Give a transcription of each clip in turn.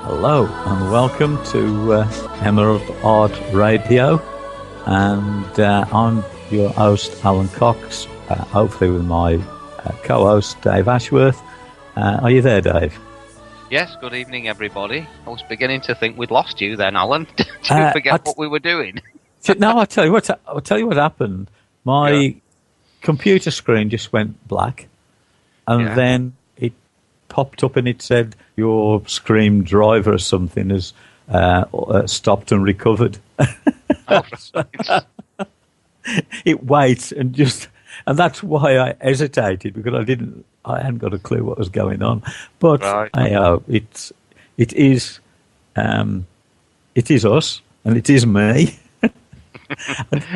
Hello and welcome to Emerald Art Radio, and I'm your host Alan Cox, hopefully with my co-host Dave Ashworth. Are you there, Dave? Yes, good evening everybody. I was beginning to think we'd lost you then, Alan. Did you forget what we were doing? No, I'll tell you what happened. My computer screen just went black, and then it popped up and it said your Scream driver or something has stopped and recovered. Oh, right. It waits and that's why I hesitated, because I hadn't got a clue what was going on. But right. It is us and it is me.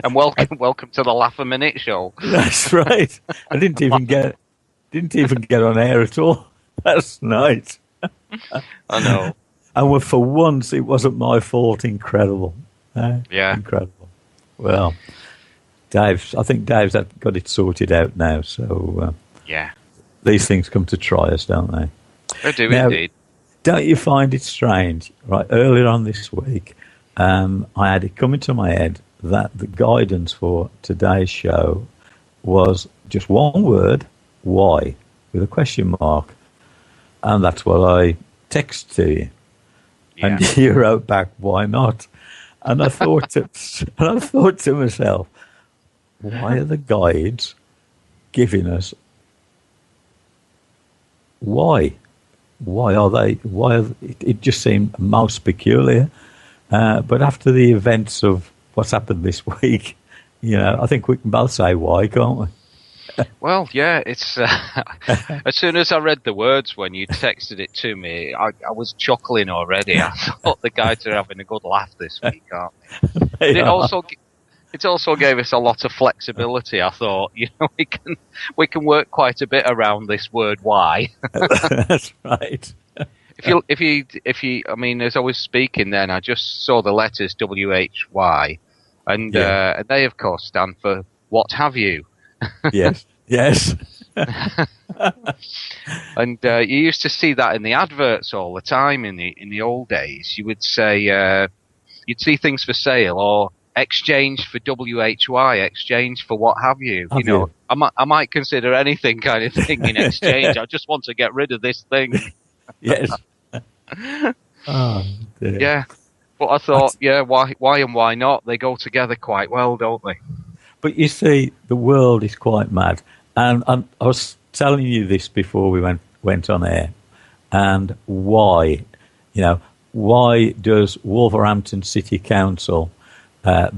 And welcome to the Laugh a Minute show. That's right. I didn't even get on air at all last night. I know. And for once, it wasn't my fault. Incredible. Incredible. Well, I think Dave's got it sorted out now. So these things come to try us, don't they? They do indeed. Don't you find it strange? Right, earlier on this week, I had it come into my head that the guidance for today's show was just one word, why, with a question mark. And that's what I texted to you. Yeah. And you wrote back, why not? And I thought to myself, why are the guides giving us why? Why are they? It just seemed most peculiar. But after the events of what's happened this week, I think we can both say why, can't we? Well, yeah, it's as soon as I read the words when you texted it to me, I was chuckling already. I thought the guys are having a good laugh this week, aren't they? It also gave us a lot of flexibility. I thought, we can work quite a bit around this word why. That's right. If you, I mean, as I was speaking then, I just saw the letters WHY, and they of course stand for what have you. Yes. And you used to see that in the adverts all the time in the old days. You would say you'd see things for sale or exchange for WHY, exchange for what have you. I might consider anything kind of thing in exchange. I just want to get rid of this thing. Yes. Oh, dear. Yeah. But I thought, why and why not? They go together quite well, don't they? But you see, the world is quite mad. And I was telling you this before we went on air. And why? Why does Wolverhampton City Council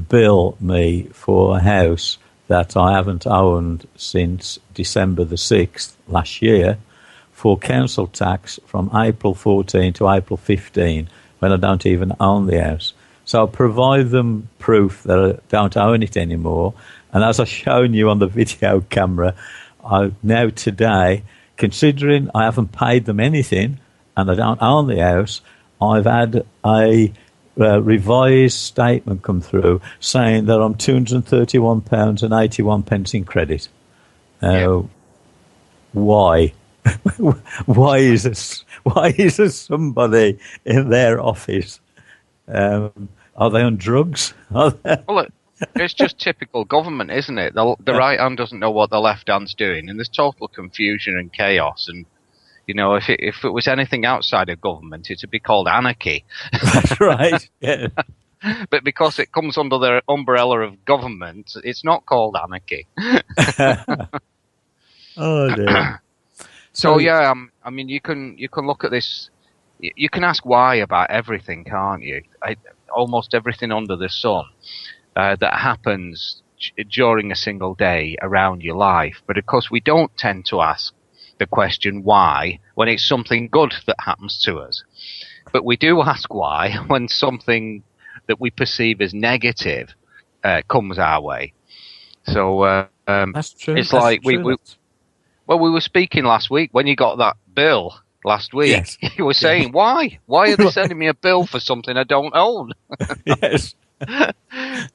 bill me for a house that I haven't owned since December the 6th last year for council tax from April 14 to April 15, when I don't even own the house? So I provide them proof that I don't own it anymore. And as I've shown you on the video camera, now today, considering I haven't paid them anything and I don't own the house, I've had a revised statement come through saying that I'm £231.81 in credit. Why? Why is there somebody in their office? Are they on drugs? Well, it's just typical government, isn't it? The right hand doesn't know what the left hand's doing, and there's total confusion and chaos. And if it was anything outside of government, it'd be called anarchy. That's right. Yeah. But because it comes under the umbrella of government, it's not called anarchy. Oh dear. So I mean, you can look at this. You can ask why about everything, can't you? Almost everything under the sun that happens during a single day around your life. But of course, we don't tend to ask the question why when it's something good that happens to us. But we do ask why when something that we perceive as negative comes our way. So that's true. It's like we were speaking last week when you got that bill. Last week, yes. You were saying, why? Why are they sending me a bill for something I don't own? Yes.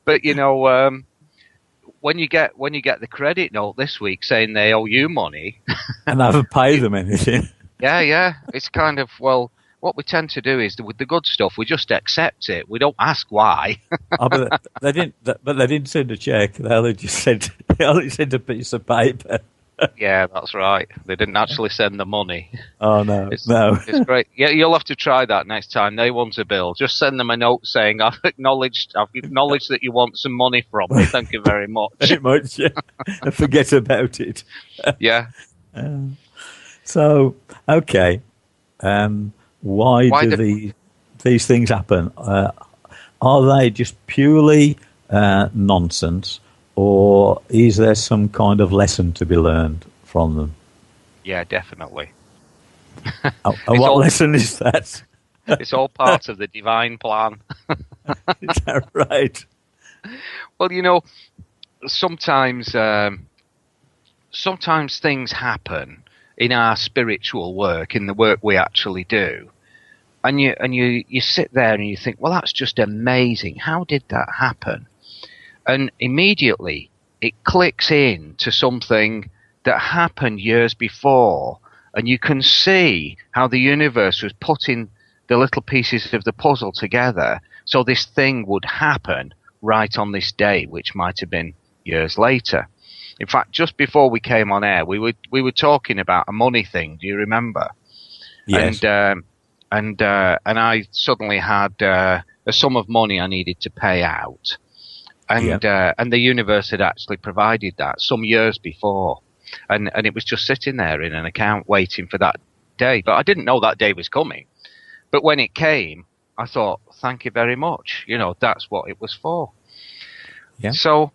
But when you get the credit note this week saying they owe you money, and I haven't paid them anything. Yeah, it's kind of well, what we tend to do is with the good stuff, we just accept it. We don't ask why. But they didn't. But they didn't send a check. They only just sent. They only sent a piece of paper. Yeah, that's right. They didn't actually send the money. Oh no, no. It's great. Yeah, you'll have to try that next time they want a bill. Just send them a note saying, I've acknowledged that you want some money from me. Thank you very much. Very much. Yeah. Forget about it. Yeah. So, okay. Why do these things happen? Are they just purely nonsense, or is there some kind of lesson to be learned from them? Yeah, definitely. And what lesson is that? It's all part of the divine plan. Is that right? Well, sometimes things happen in our spiritual work, in the work we actually do, and you sit there and you think, well, that's just amazing. How did that happen? And immediately it clicks in to something that happened years before, and you can see how the universe was putting the little pieces of the puzzle together so this thing would happen right on this day, which might have been years later. In fact, just before we came on air, we were talking about a money thing. Do you remember? Yes. And I suddenly had a sum of money I needed to pay out, and the universe had actually provided that some years before, and it was just sitting there in an account waiting for that day. But I didn't know that day was coming. But when it came, I thought, thank you very much. That's what it was for. Yeah. So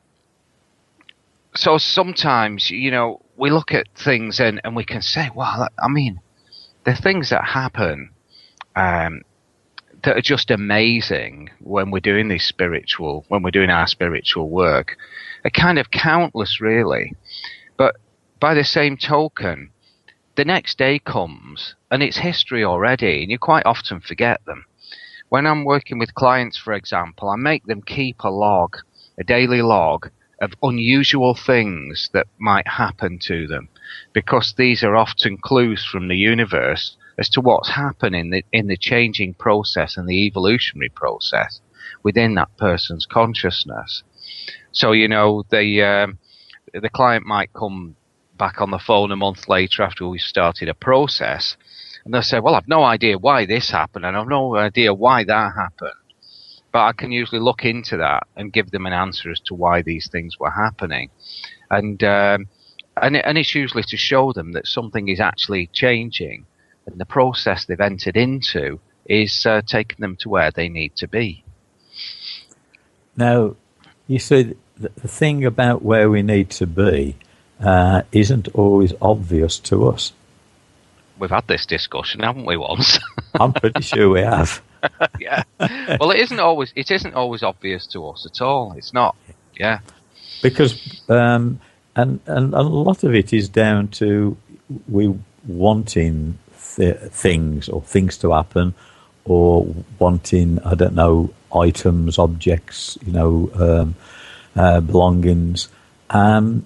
sometimes, we look at things and we can say, wow, the things that happen that are just amazing when we're doing our spiritual work are kind of countless, really. But by the same token, the next day comes and it's history already, and you quite often forget them. When I'm working with clients, for example, I make them keep a daily log of unusual things that might happen to them, because these are often clues from the universe as to what's happening in the changing process and the evolutionary process within that person's consciousness. So, the client might come back on the phone a month later after we've started a process, and they'll say, well, I've no idea why this happened, and I've no idea why that happened. But I can usually look into that and give them an answer as to why these things were happening. And it's usually to show them that something is actually changing, and the process they've entered into is taking them to where they need to be. Now, you said the thing about where we need to be isn't always obvious to us. We've had this discussion, haven't we, once? I'm pretty sure we have. Yeah. Well, it isn't always obvious to us at all. It's not. Yeah. Because and a lot of it is down to we wanting things to happen, or wanting, I don't know, items, objects, belongings, and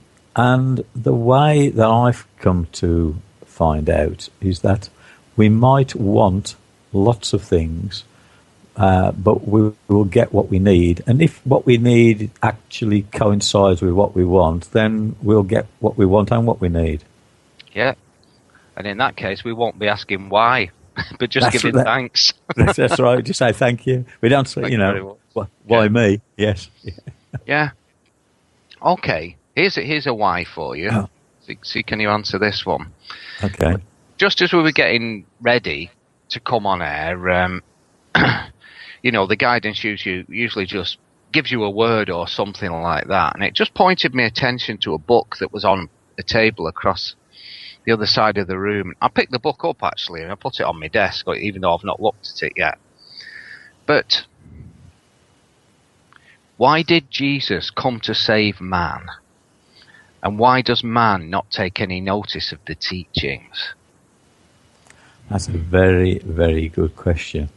the way that I've come to find out is that we might want lots of things, but we will get what we need. And if what we need actually coincides with what we want, then we'll get what we want and what we need. Yeah. And in that case, we won't be asking why, but just giving thanks. That's right. Just say thank you. We don't say, why me? Yes. Yeah. Okay. Here's a why for you. Oh. See, can you answer this one? Okay. Just as we were getting ready to come on air, the guidance usually just gives you a word or something like that, and it just pointed my attention to a book that was on a table across the other side of the room. I picked the book up, actually, and I put it on my desk, even though I've not looked at it yet. But why did Jesus come to save man? And why does man not take any notice of the teachings? That's a very, very good question.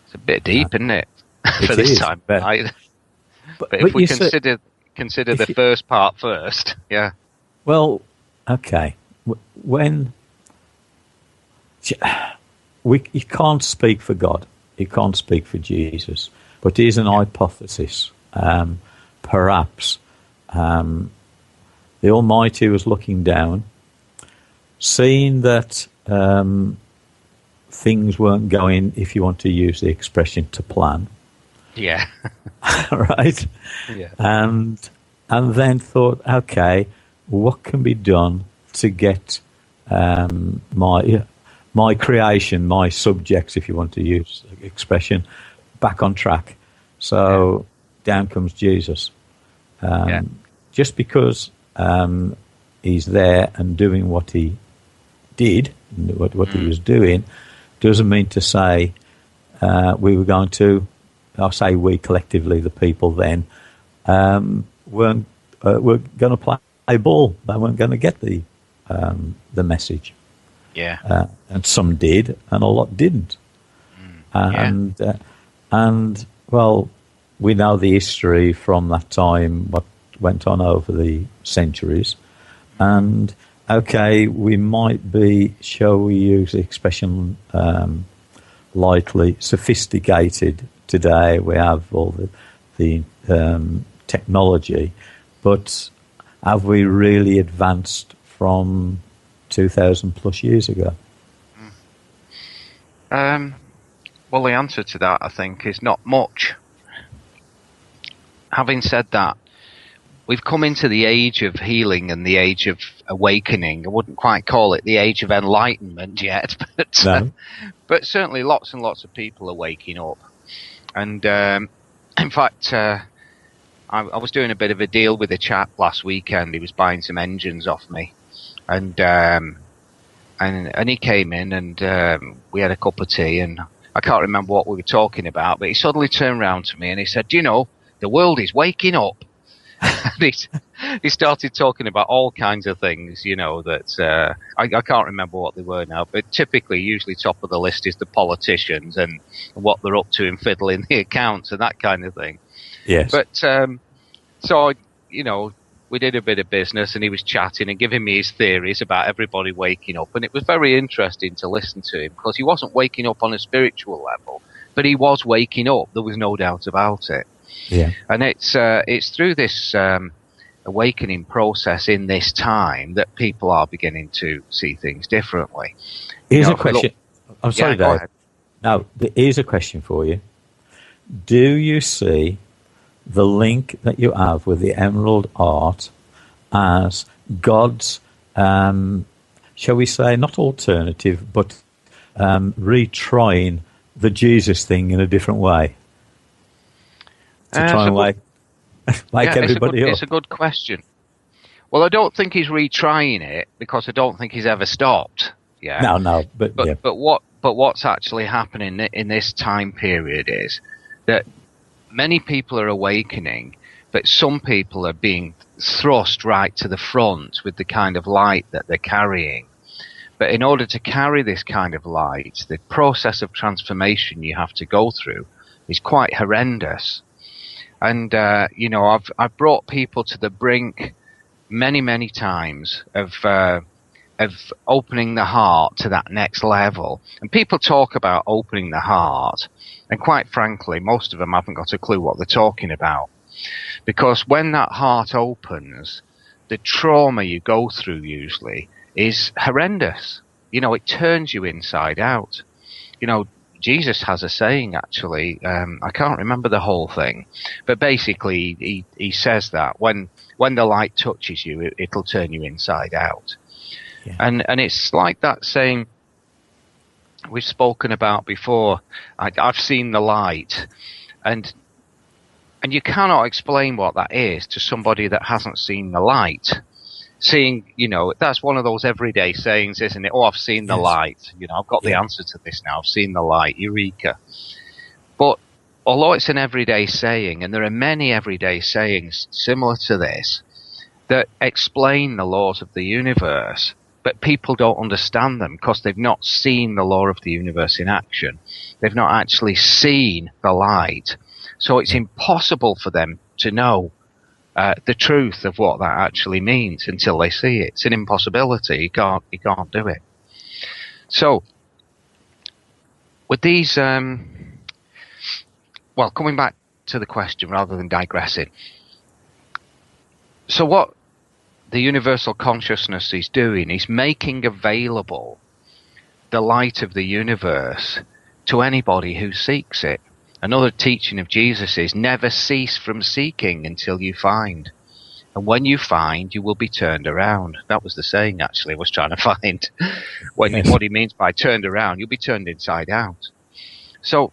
It's a bit deep, isn't it? For this time, right? But if we consider the first part first, yeah. Well, okay. When he can't speak for God. He can't speak for Jesus. But here's an hypothesis. Perhaps the Almighty was looking down, seeing that things weren't going, if you want to use the expression, to plan. Yeah. Right? Yeah. And then thought, okay, what can be done to get my creation, my subjects, if you want to use the expression, back on track. So down comes Jesus. Just because he's there and doing what he did, what he was doing, doesn't mean to say we were going to, I'll say we collectively, the people then, were going to play ball. They weren't going to get the message. Yeah. And some did, and a lot didn't. And well, we know the history from that time, what went on over the centuries. And okay, we might be, shall we use the expression lightly, sophisticated today. We have all the technology, but have we really advanced from 2,000 plus years ago? Well, the answer to that, I think, is not much. Having said that, we've come into the age of healing and the age of awakening. I wouldn't quite call it the age of enlightenment yet, but but certainly lots and lots of people are waking up. And in fact, I was doing a bit of a deal with a chap last weekend. He was buying some engines off me, and he came in and we had a cup of tea, and I can't remember what we were talking about, but he suddenly turned around to me and he said, "Do you know, the world is waking up." And he started talking about all kinds of things, you know, that I can't remember what they were now, but typically, usually top of the list is the politicians and what they're up to in fiddling the accounts and that kind of thing. Yes. But so, you know, we did a bit of business and he was chatting and giving me his theories about everybody waking up. And it was very interesting to listen to him because he wasn't waking up on a spiritual level, but he was waking up. There was no doubt about it. Yeah. And it's through this awakening process in this time that people are beginning to see things differently. Here's a question. I'm sorry, Dave. Now, here's a question for you. Do you see the link that you have with the emerald art as God's, shall we say, not alternative, but retrying the Jesus thing in a different way? To try and wake everybody up. It's a good question. Well, I don't think he's retrying it because I don't think he's ever stopped. Yeah. No, but what's actually happening in this time period is that many people are awakening, but some people are being thrust right to the front with the kind of light that they're carrying. But in order to carry this kind of light, the process of transformation you have to go through is quite horrendous. And, you know, I've brought people to the brink many, many times of opening the heart to that next level. And people talk about opening the heart, and quite frankly, most of them haven't got a clue what they're talking about. Because when that heart opens, the trauma you go through usually is horrendous. You know, it turns you inside out. You know, Jesus has a saying, actually, I can't remember the whole thing, but basically he says that when the light touches you, it'll turn you inside out. Yeah. And it's like that saying we've spoken about before. I've seen the light, and you cannot explain what that is to somebody that hasn't seen the light. Seeing, you know, that's one of those everyday sayings, isn't it? Oh, I've seen the light. You know, I've got the answer to this now. I've seen the light. Eureka. But although it's an everyday saying, and there are many everyday sayings similar to this that explain the laws of the universe, but people don't understand them because they've not seen the law of the universe in action. They've not actually seen the light. So it's impossible for them to know the truth of what that actually means until they see it. It's an impossibility. You can't do it. So with these, well, coming back to the question rather than digressing. So what the universal consciousness is doing is making available the light of the universe to anybody who seeks it. Another teaching of Jesus is never cease from seeking until you find. And when you find, you will be turned around. That was the saying, actually, I was trying to find. What he means by turned around, you'll be turned inside out. So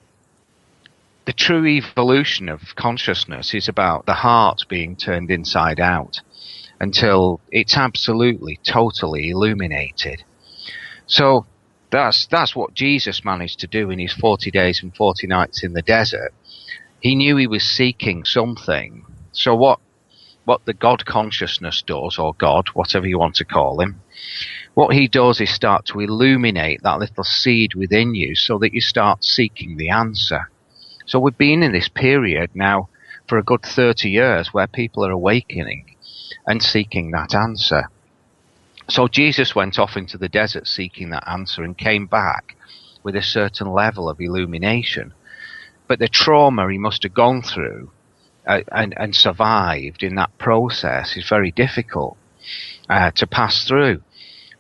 the true evolution of consciousness is about the heart being turned inside out until it's absolutely, totally illuminated. So that's what Jesus managed to do in his 40 days and 40 nights in the desert. He knew he was seeking something. So what the God consciousness does, or God, whatever you want to call him, what he does is start to illuminate that little seed within you so that you start seeking the answer. So we've been in this period now for a good 30 years where people are awakening and seeking that answer. So Jesus went off into the desert seeking that answer and came back with a certain level of illumination. But the trauma he must have gone through and survived in that process is very difficult to pass through.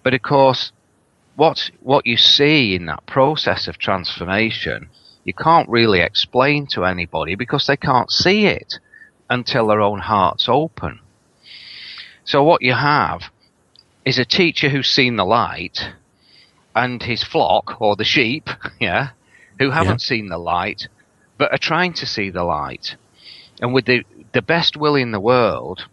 But of course, what you see in that process of transformation, you can't really explain to anybody because they can't see it until their own heart's open. So what you have is a teacher who's seen the light and his flock, or the sheep, who haven't seen the light, but are trying to see the light. And with the best will in the world,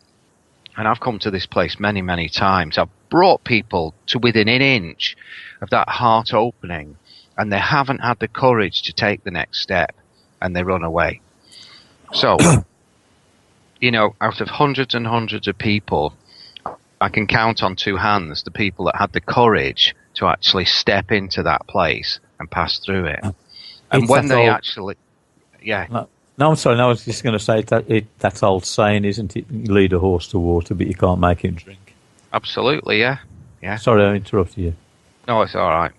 and I've come to this place many, many times, I've brought people to within an inch of that heart opening, and they haven't had the courage to take the next step, and they run away. So, out of hundreds and hundreds of people, I can count on two hands the people that had the courage to actually step into that place and pass through it. And when they actually... Yeah. No, I'm sorry. No, I was just going to say that's old saying, isn't it? You lead a horse to water, but you can't make him drink. Absolutely, yeah. Sorry, I interrupted you. No, it's all right.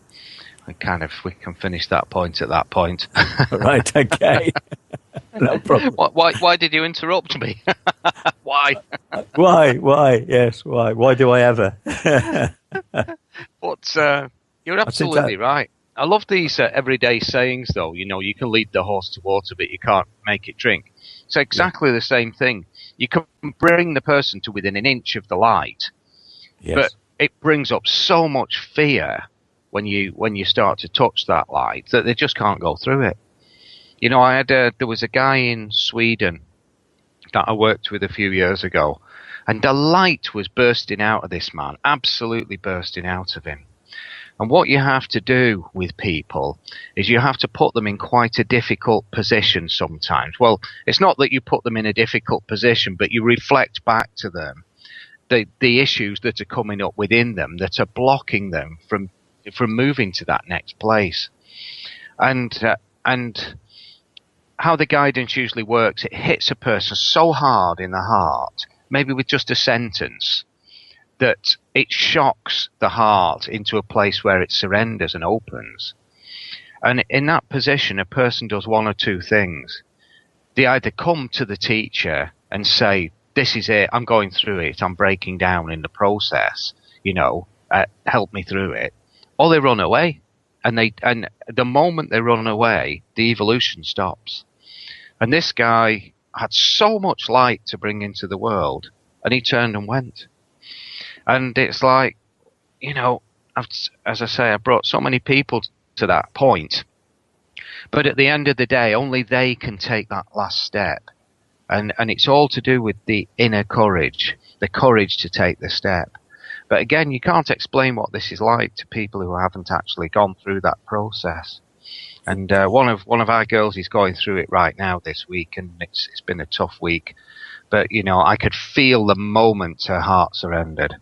We can finish that point at that point. Right, okay. No problem. Why did you interrupt me? Why? Why? Yes, why? Why do I ever? But you're absolutely right. I love these everyday sayings, though. You can lead the horse to water, but you can't make it drink. It's exactly the same thing. You can bring the person to within an inch of the light, but it brings up so much fear when you start to touch that light that they just can't go through it. There was a guy in Sweden that I worked with a few years ago, and the light was bursting out of this man, absolutely bursting out of him. And what you have to do with people is you have to put them in quite a difficult position sometimes. Well, it's not that you put them in a difficult position, but you reflect back to them the issues that are coming up within them that are blocking them from moving to that next place. And how the guidance usually works, it hits a person so hard in the heart, maybe with just a sentence, that it shocks the heart into a place where it surrenders and opens. And in that position, a person does one or two things. They either come to the teacher and say, this is it, I'm going through it, I'm breaking down in the process, help me through it. Or they run away. And the moment they run away, the evolution stops. And this guy had so much light to bring into the world, and he turned and went. And it's like, as I say, I brought so many people to that point. But at the end of the day, only they can take that last step. And it's all to do with the inner courage, the courage to take the step. But again, you can't explain what this is like to people who haven't actually gone through that process. And one of our girls is going through it right now this week, and it's been a tough week. But, I could feel the moment her heart surrendered.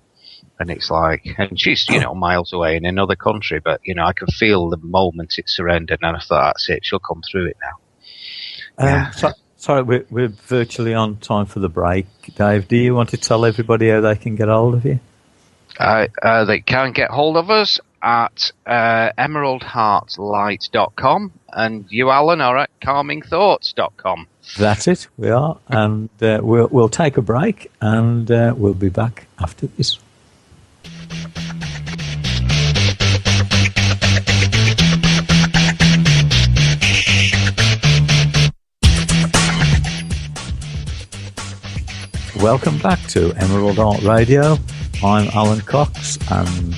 And it's like, and she's, miles away in another country, but, I could feel the moment it surrendered, and I thought, that's it, she'll come through it now. Sorry, we're virtually on time for the break. Dave, do you want to tell everybody how they can get hold of you? They can get hold of us at emeraldheartlight.com, and you, Alan, are at calmingthoughts.com. That's it, we are. And we'll take a break, and we'll be back after this. Welcome back to Emerald Art Radio. I'm Alan Cox, and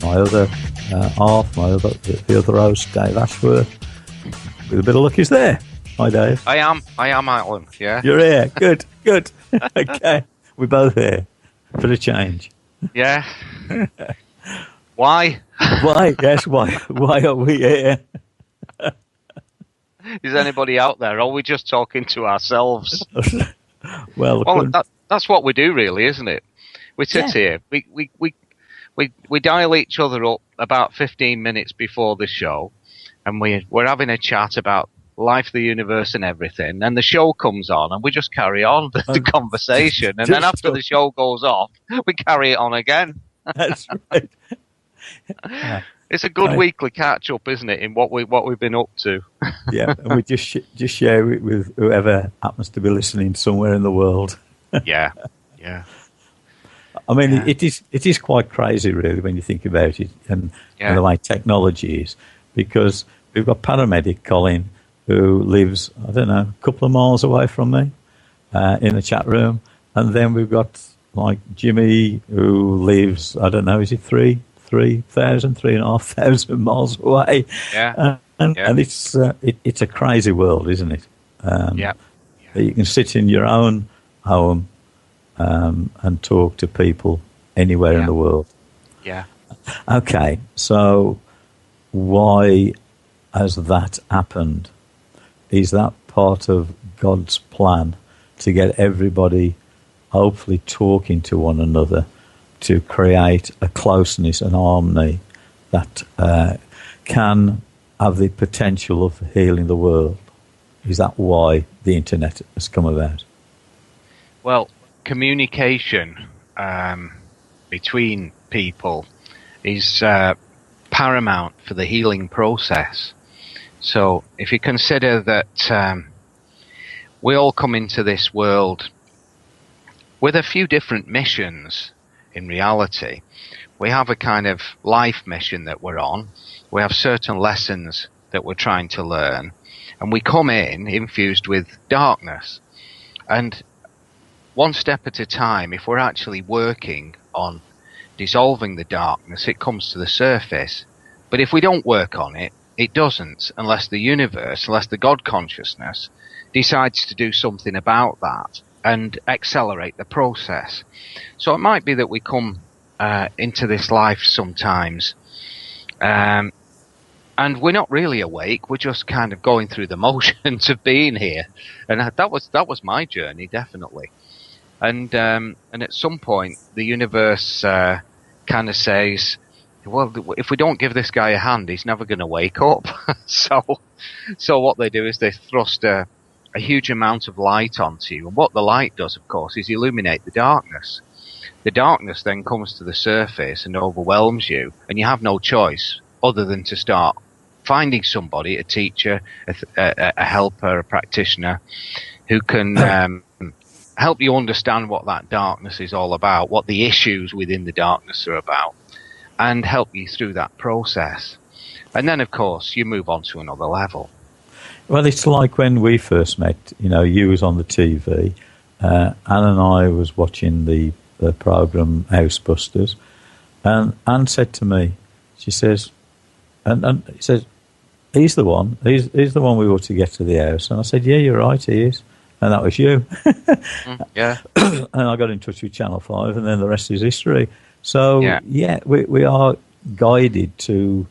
my other half, the other host, Dave Ashworth, with a bit of luck, is there. Hi, Dave. I am Alan. Yeah, you're here. Good. Okay, we're both here for a change. Yeah. Why? Why? Yes. Why? Why are we here? Is anybody out there? Or are we just talking to ourselves? Well, that's what we do, really, isn't it? We sit here. We dial each other up about 15 minutes before the show, and we're having a chat about life, the universe, and everything. And the show comes on, and we just carry on the conversation. And then after the show goes off, we carry it on again. That's right. It's a good weekly catch up, isn't it? In what we've been up to. Yeah, and we just share it with whoever happens to be listening somewhere in the world. Yeah. I mean, it is quite crazy, really, when you think about it, and the way technology is, because we've got paramedic Colin, who lives, I don't know, a couple of miles away from me, in the chat room, and then we've got like Jimmy, who lives, I don't know, is it 3,500 miles away? Yeah. And it's a crazy world, isn't it? You can sit in your own home and talk to people anywhere in the world. Yeah. Okay, so why has that happened? Is that part of God's plan to get everybody hopefully talking to one another, to create a closeness and harmony that can have the potential of healing the world? Is that why the internet has come about? Well, communication between people is paramount for the healing process. So if you consider that we all come into this world with a few different missions, in reality, we have a kind of life mission that we're on. We have certain lessons that we're trying to learn, and we come in infused with darkness. And one step at a time, if we're actually working on dissolving the darkness, it comes to the surface. But if we don't work on it, it doesn't, unless the universe, unless the God consciousness decides to do something about that and accelerate the process. So it might be that we come into this life sometimes, and we're not really awake. We're just kind of going through the motions of being here, and that was my journey, definitely. And at some point, the universe kind of says, well, if we don't give this guy a hand, he's never going to wake up. So what they do is they thrust a huge amount of light onto you. And what the light does, of course, is illuminate the darkness. The darkness then comes to the surface and overwhelms you, and you have no choice other than to start finding somebody, a teacher, a helper, a practitioner, who can help you understand what that darkness is all about, what the issues within the darkness are about, and help you through that process. And then, of course, you move on to another level. Well, it's like when we first met, you was on the TV, Anne and I was watching the program Housebusters, and Anne said to me, she says, and he says, he's the one we ought to get to the house. And I said, yeah, you're right, he is. And that was you. Yeah. And I got in touch with Channel 5, and then the rest is history. So, we are guided to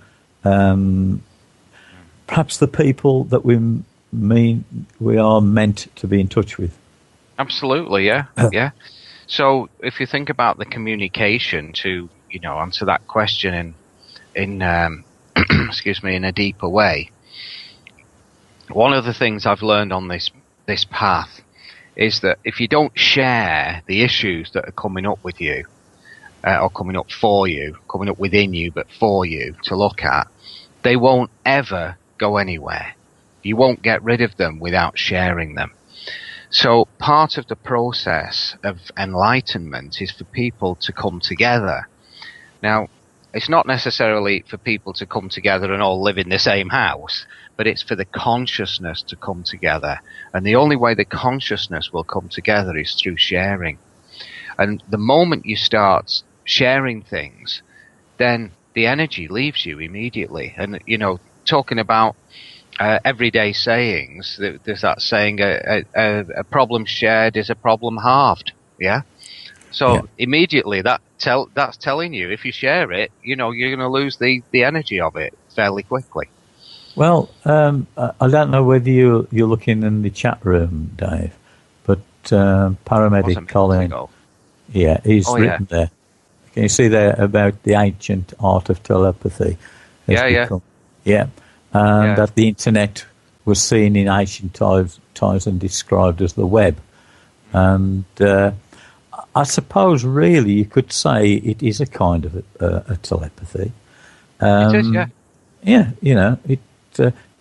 perhaps the people that we are meant to be in touch with. Absolutely, yeah. Yeah. So if you think about the communication to, answer that question in excuse me, in a deeper way, one of the things I've learned on this path is that if you don't share the issues that are coming up with you, or coming up for you, coming up within you, but for you to look at, they won't ever go anywhere. You won't get rid of them without sharing them. So part of the process of enlightenment is for people to come together. Now, it's not necessarily for people to come together and all live in the same house, but it's for the consciousness to come together. And the only way the consciousness will come together is through sharing. And the moment you start sharing things, then the energy leaves you immediately. And, you know, talking about everyday sayings, there's that saying, a problem shared is a problem halved. Yeah? So immediately that's telling you, if you share it, you know, you're going to lose the energy of it fairly quickly. Well, I don't know whether you're looking in the chat room, Dave, but paramedic Colin, he's written there. Can you see there about the ancient art of telepathy? And that the internet was seen in ancient times and described as the web. And I suppose really you could say it is a kind of a telepathy. It is, yeah. Yeah, you know,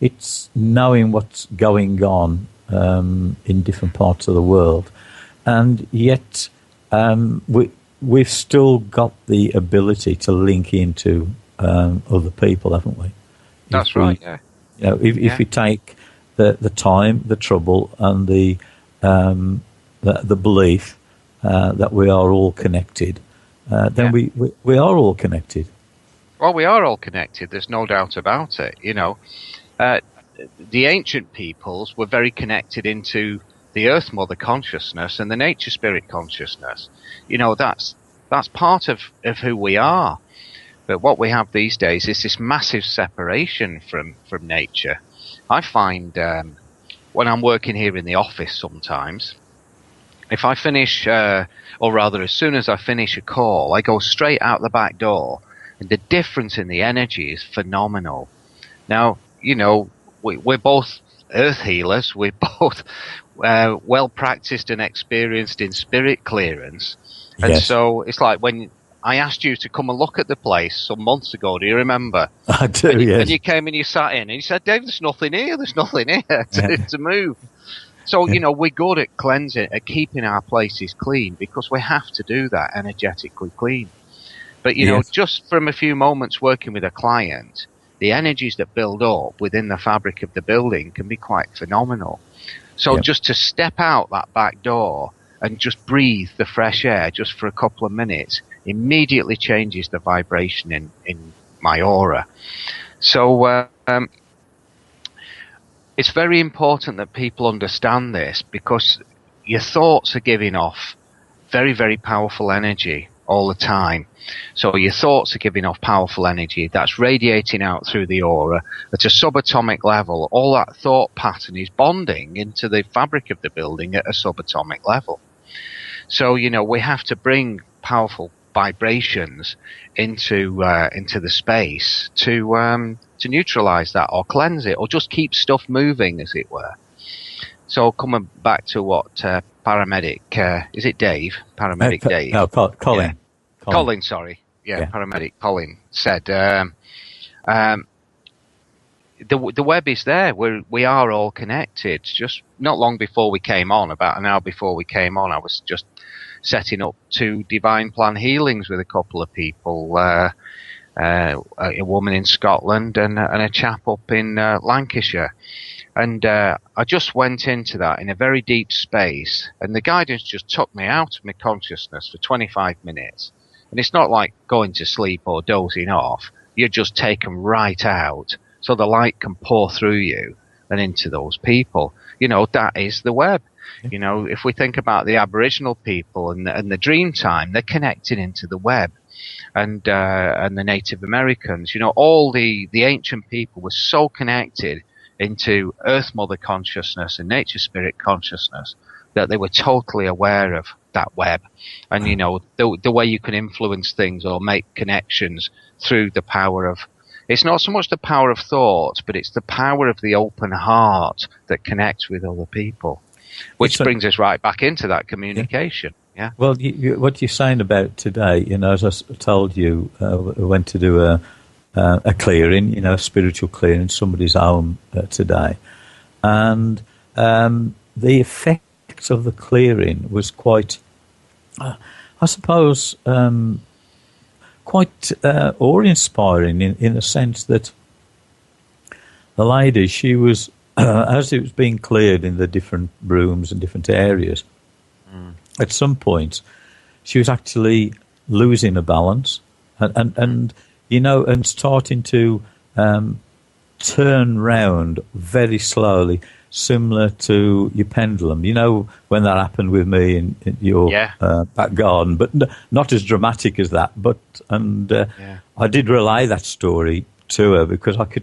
it's knowing what's going on in different parts of the world, and yet we've still got the ability to link into other people, haven't we? That's right. Yeah. You know, if we take the time, the trouble, and the belief that we are all connected, then we are all connected. Well, we are all connected. There's no doubt about it. You know, the ancient peoples were very connected into the Earth Mother consciousness and the Nature Spirit consciousness. You know, that's part of who we are. But what we have these days is this massive separation from nature. I find when I'm working here in the office sometimes, if I finish, or rather as soon as I finish a call, I go straight out the back door, and the difference in the energy is phenomenal. Now, you know, we're both earth healers. We're both well practiced and experienced in spirit clearance. And so it's like when I asked you to come and look at the place some months ago. Do you remember? I do, yes. And you came and you sat in and you said, Dave, there's nothing here. There's nothing here to move. So, you know, we're good at cleansing, at keeping our places clean because we have to do that, energetically clean. But, you know, just from a few moments working with a client, the energies that build up within the fabric of the building can be quite phenomenal. So just to step out that back door and just breathe the fresh air just for a couple of minutes immediately changes the vibration in my aura. So it's very important that people understand this because your thoughts are giving off very, very powerful energy all the time. So your thoughts are giving off powerful energy that's radiating out through the aura at a subatomic level. All that thought pattern is bonding into the fabric of the building at a subatomic level. So, you know, we have to bring powerful vibrations into the space to neutralize that or cleanse it or just keep stuff moving, as it were. So coming back to what paramedic, is it Dave? Paramedic Dave? No, Colin. Yeah. Colin, sorry. Yeah, paramedic Colin said, the web is there. We are all connected. Just not long before we came on, about an hour before we came on, I was just setting up 2 divine plan healings with a couple of people, a woman in Scotland and a chap up in Lancashire. And I just went into that in a very deep space, and the guidance just took me out of my consciousness for 25 minutes. And it's not like going to sleep or dozing off. You're just taken right out so the light can pour through you and into those people. You know, that is the web. You know, if we think about the Aboriginal people and the dream time, they're connected into the web. And the Native Americans, you know, all the ancient people were so connected into Earth Mother consciousness and Nature Spirit consciousness that they were totally aware of that web. And, you know, the way you can influence things or make connections through the power of, it's not so much the power of thought, but it's the power of the open heart that connects with other people, which brings us right back into that communication. Yeah. Well, what you're saying about today, as I told you, I went to do a clearing, a spiritual clearing in somebody's home today, and the effect of the clearing was quite, I suppose, quite awe-inspiring in the sense that the lady, she was, as it was being cleared in the different rooms and different areas, at some point, she was actually losing a balance and starting to turn round very slowly, similar to your pendulum. When that happened with me in your back garden, but not as dramatic as that. I did relay that story to her because I could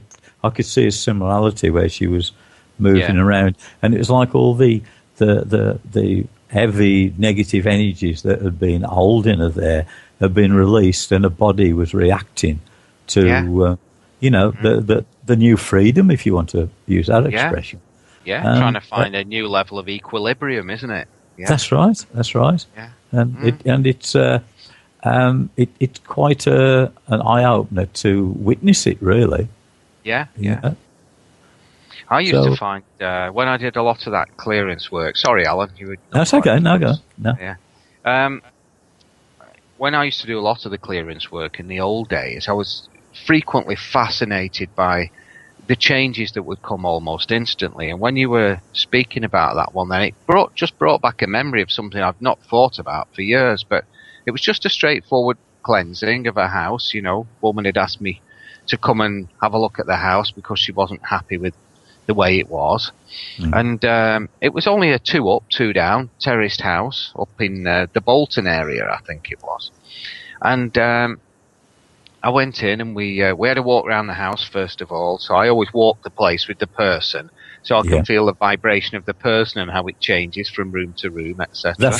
see a similarity where she was moving around, and it was like all the heavy negative energies that had been holding her there had been released, and her body was reacting to the new freedom, if you want to use that expression. Trying to find a new level of equilibrium, isn't it? That's right. Yeah. And it's quite an eye opener to witness it, really. Yeah. I used to find when I did a lot of that clearance work. Sorry, Alan, you would. That's okay. No, go. No. Yeah. When I used to do a lot of the clearance work in the old days, I was frequently fascinated by the changes that would come almost instantly. And when you were speaking about that one, then it brought back a memory of something I've not thought about for years. But it was just a straightforward cleansing of a house. Woman had asked me to come and have a look at the house because she wasn't happy with the way it was. And it was only a 2 up, 2 down terraced house up in the Bolton area, I think it was. And I went in and we had a walk around the house first of all. So I always walk the place with the person so I can feel the vibration of the person and how it changes from room to room, etc.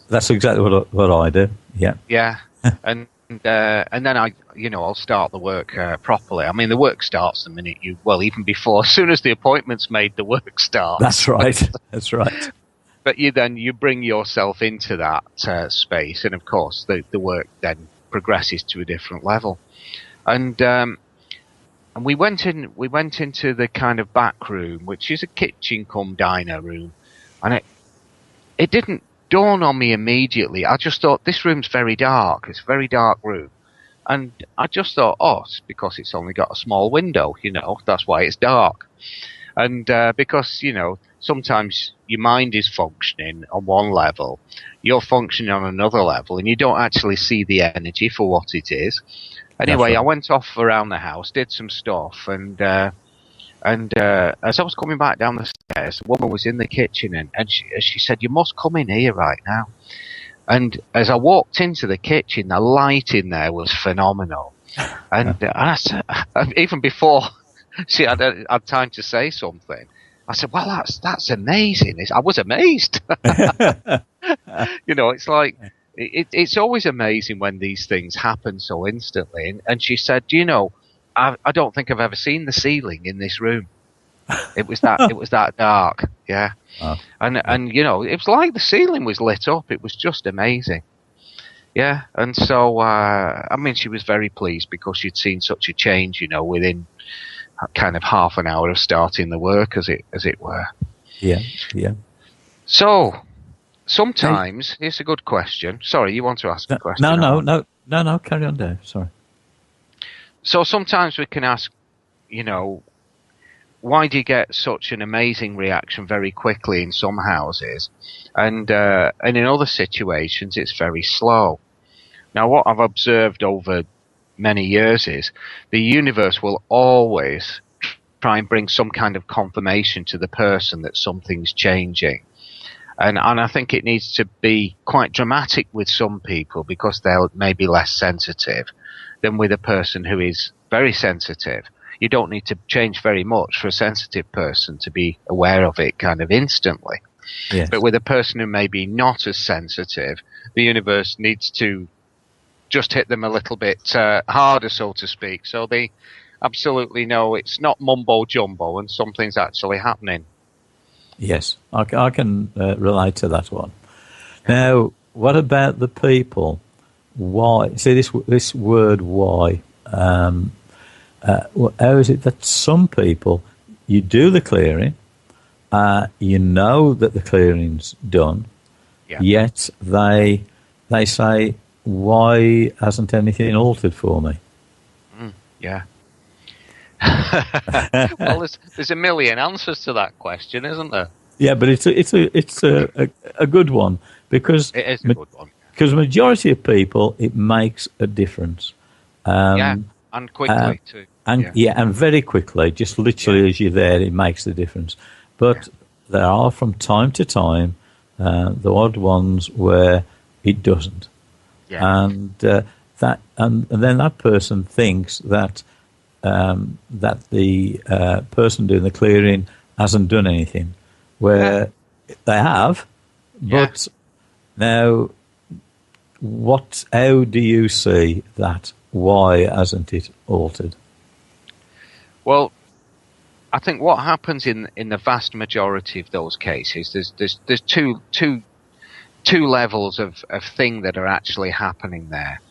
That's exactly what I do. Yeah. Yeah. And then I'll start the work properly. I mean, the work starts the minute even before, as soon as the appointment's made, the work starts. That's right. That's right. But you bring yourself into that space, and of course the work then progresses to a different level. And we went into the kind of back room, which is a kitchen cum diner room, and it didn't dawn on me immediately. I just thought, this room's very dark. It's a very dark room. And I just thought, it's because it's only got a small window, that's why it's dark. And because, sometimes your mind is functioning on one level, you're functioning on another level, and you don't actually see the energy for what it is. Anyway, I went off around the house, did some stuff, and as I was coming back down the stairs, a woman was in the kitchen, and she said, "You must come in here right now." And as I walked into the kitchen, the light in there was phenomenal. And I said, even before she had time to say something, I said, "Well, that's amazing." I was amazed. It's like, it's always amazing when these things happen so instantly. And she said, I don't think I've ever seen the ceiling in this room. It was that dark. Yeah. And it was like the ceiling was lit up. It was just amazing. Yeah. And so, she was very pleased because she'd seen such a change, within kind of half an hour of starting the work, as it were. Yeah. Yeah. So sometimes, here's a good question. Sorry, you want to ask a question? No. Carry on, Dave. Sorry. So sometimes we can ask, why do you get such an amazing reaction very quickly in some houses, and in other situations it's very slow? Now, what I've observed over many years is the universe will always try and bring some kind of confirmation to the person that something's changing. And I think it needs to be quite dramatic with some people because they're maybe less sensitive than with a person who is very sensitive. You don't need to change very much for a sensitive person to be aware of it kind of instantly. Yes. But with a person who may be not as sensitive, the universe needs to just hit them a little bit harder, so to speak, so they absolutely know it's not mumbo jumbo and something's actually happening. Yes, I can relate to that one. Now, what about the people? Why? See this word why. How is it that some people, you do the clearing, you know that the clearing's done, Yeah. yet they say, why hasn't anything altered for me? Yeah. Well, there's a million answers to that question, isn't there? Yeah, but it's a good one because It is a good one. because majority of people it makes a difference. Yeah, and quickly too. And Yeah. and very quickly, just literally as you're there, it makes the difference. But there are from time to time the odd ones where it doesn't, Yeah. and and then that person thinks that that the person doing the clearing hasn't done anything, where they have. But now, how do you see that? Why hasn't it altered? Well, I think what happens in the vast majority of those cases, there's two levels of thing that are actually happening there.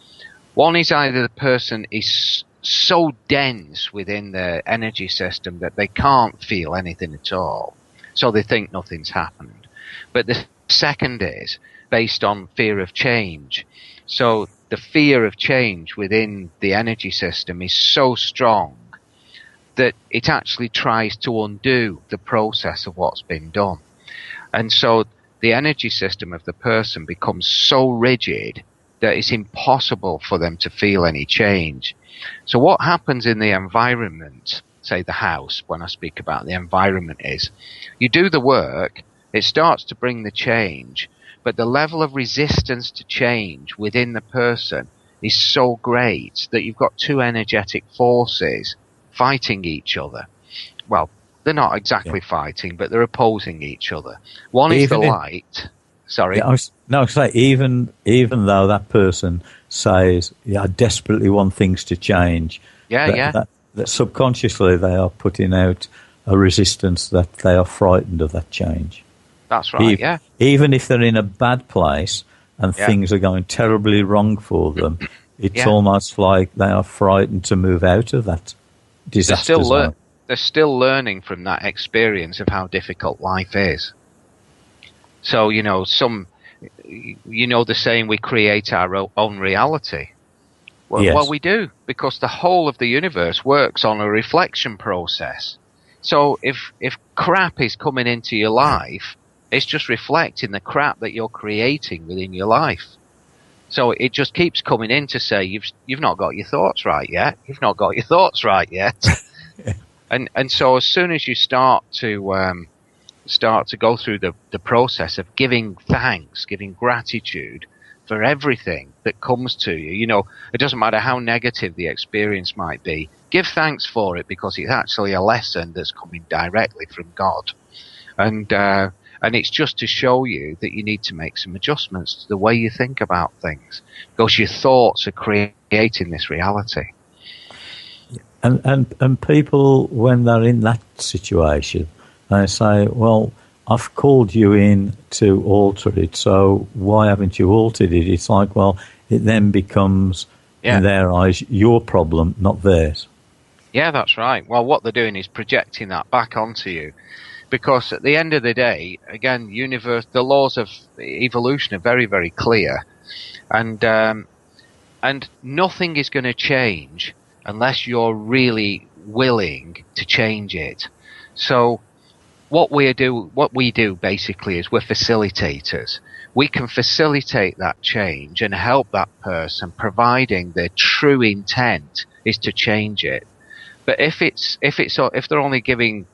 One is either the person is so dense within the energy system that they can't feel anything at all, so they think nothing's happened. But the second is based on fear of change. So the fear of change within the energy system is so strong that it actually tries to undo the process of what's been done. And so the energy system of the person becomes so rigid that it's impossible for them to feel any change. So what happens in the environment, say the house, when I speak about the environment, is you do the work, it starts to bring the change, but the level of resistance to change within the person is so great that you've got two energetic forces fighting each other. Well, they're not exactly fighting, but they're opposing each other. One is the light. Sorry. Yeah, I say even though that person says, "Yeah, I desperately want things to change," that subconsciously they are putting out a resistance that they are frightened of that change. That's right. Even if they're in a bad place and things are going terribly wrong for them, it's almost like they are frightened to move out of that disaster zone. They're still learning from that experience of how difficult life is. So, the saying, we create our own reality. Well, we do, because the whole of the universe works on a reflection process. So if crap is coming into your life, it's just reflecting the crap that you're creating within your life. So it just keeps coming in to say, you've not got your thoughts right yet. You've not got your thoughts right yet. And so as soon as you start to go through the process of giving thanks, giving gratitude for everything that comes to you, it doesn't matter how negative the experience might be, give thanks for it, because it's actually a lesson that's coming directly from God. And it's just to show you that you need to make some adjustments to the way you think about things, because your thoughts are creating this reality. And people, when they're in that situation, they say, well, I've called you in to alter it, so why haven't you altered it? It's like, well, it then becomes, in their eyes, your problem, not theirs. Yeah, that's right. Well, what they're doing is projecting that back onto you. Because at the end of the day, again, the laws of evolution are very, very clear. And nothing is going to change unless you're really willing to change it. So what we do basically is we're facilitators. We can facilitate that change and help that person, providing their true intent is to change it. But if they're only giving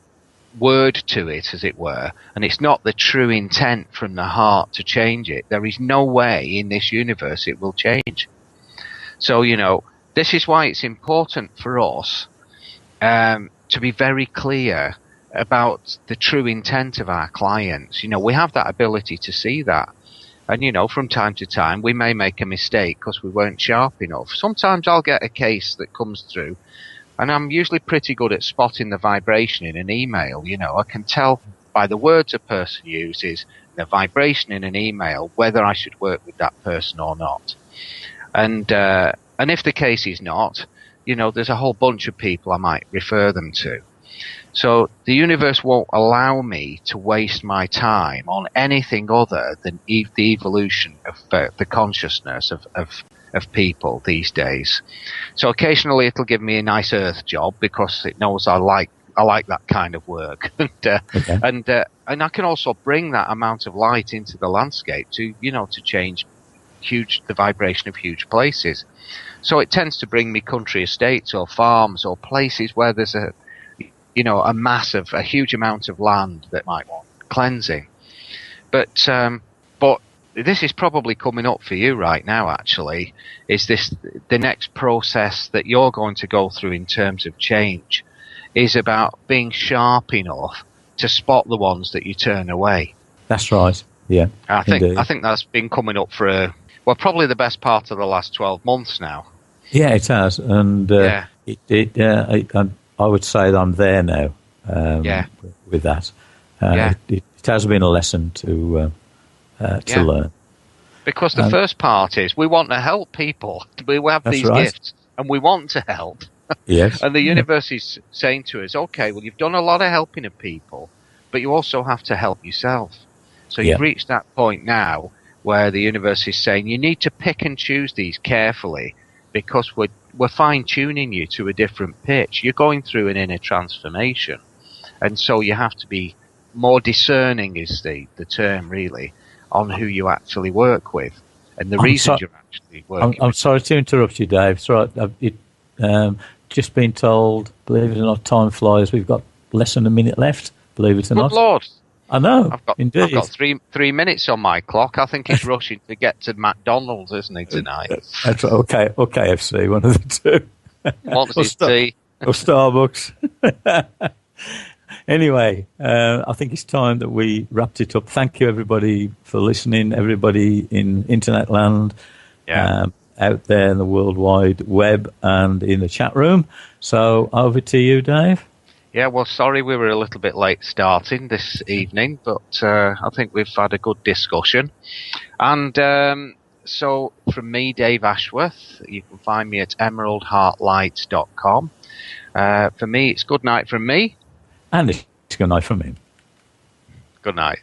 word to it, as it were, and it's not the true intent from the heart to change it, there is no way in this universe it will change. So, this is why it's important for us to be very clear about the true intent of our clients. We have that ability to see that. And, from time to time, we may make a mistake because we weren't sharp enough. Sometimes I'll get a case that comes through, and I'm usually pretty good at spotting the vibration in an email. I can tell by the words a person uses, the vibration in an email, whether I should work with that person or not. And if the case is not, there's a whole bunch of people I might refer them to. So the universe won't allow me to waste my time on anything other than the evolution of the consciousness of people these days. So occasionally it'll give me a nice earth job because it knows I like that kind of work, and I can also bring that amount of light into the landscape to change the vibration of huge places. So it tends to bring me country estates or farms or places where there's a huge amount of land that might want cleansing. But this is probably coming up for you right now, actually. Is this the next process that you're going to go through in terms of change? Is about being sharp enough to spot the ones that you turn away. That's right. Yeah. I think that's been coming up for probably the best part of the last 12 months now. Yeah, it has, and I would say that I'm there now. With that, it has been a lesson to learn. Because the first part is we want to help people. We have these gifts, and we want to help. Yes. And the universe is saying to us, okay, well, you've done a lot of helping of people, but you also have to help yourself. So you've reached that point now where the universe is saying you need to pick and choose these carefully because we're fine-tuning you to a different pitch. You're going through an inner transformation. And so you have to be more discerning is the term, really, on who you actually work with and the reasons you're actually working I'm sorry to interrupt you, Dave. It's right. Just been told, believe it or not, time flies. We've got less than a minute left, believe it or not. Good Lord. I know, I've got 3 minutes on my clock. I think he's rushing to get to McDonald's, isn't he, tonight? That's right. Okay, or KFC, one of the two. Wants his tea. Or Starbucks. Anyway, I think it's time that we wrapped it up. Thank you, everybody, for listening, everybody in Internet land, out there in the World Wide Web and in the chat room. So over to you, Dave. Yeah, well, sorry we were a little bit late starting this evening, but I think we've had a good discussion. And so from me, Dave Ashworth, you can find me at emeraldheartlights.com. For me, it's good night from me. And it's good night from me. Good night.